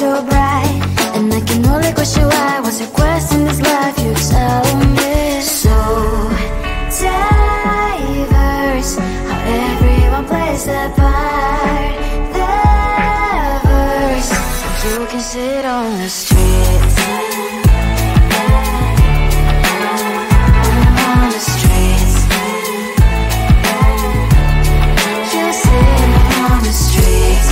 so bright, and I can only question why. What's your quest in this life? You tell me. So diverse, how everyone plays their part. Diverse, you can sit on the streets. On the streets. You sit on the streets.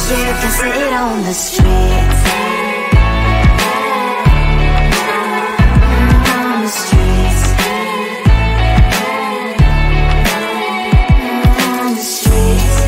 You can sit on the streets. On the streets. On the streets.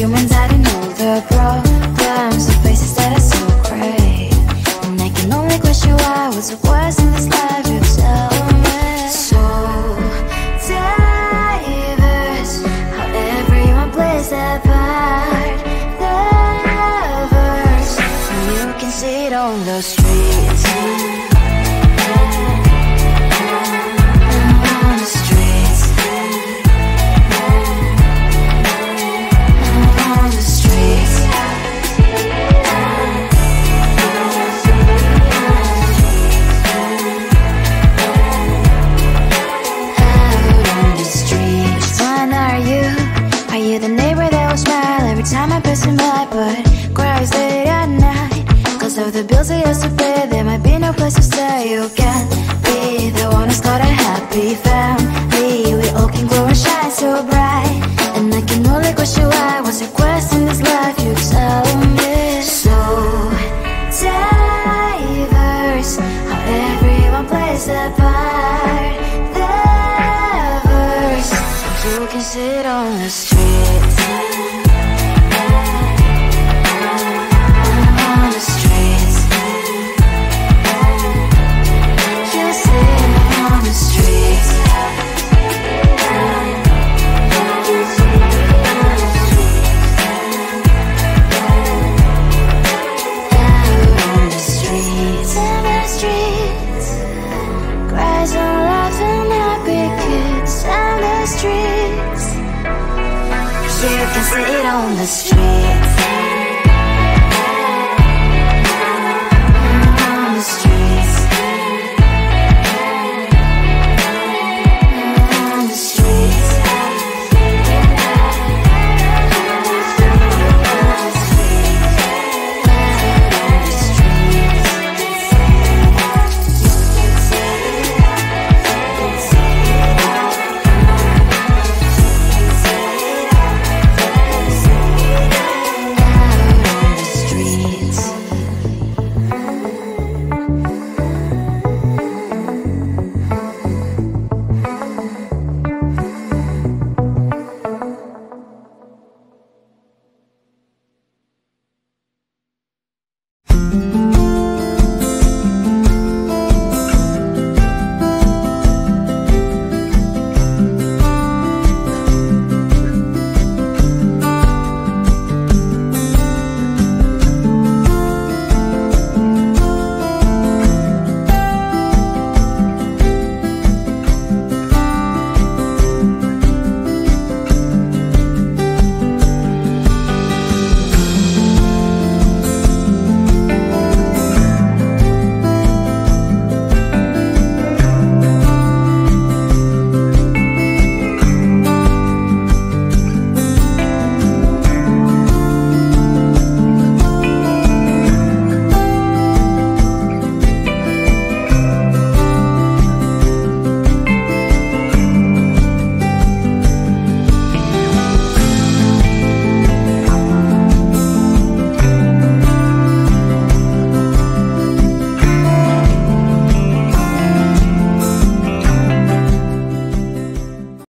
humans hiding all the problems, the faces that are so great. And I can only question why, what's the worst in this life, you tell me. So diverse, how everyone plays their part. Diverse, and you can see it on the streets. On the streets. On the streets. Are you the neighbor that will smile every time I pass him by, but cries late at night? Cause of the bills I used to pay, there might be no place to stay. You can be the one who's got a happy family. We all can glow and shine so bright. And I can only question why, what's the quest in this life, you tell me. So diverse, how everyone plays their part. Diverse, you can sit on the streets. On the streets. You sit on the streets. Out on the streets. In the streets. Cries and laughing happy kids. On the streets. You can see it on the streets.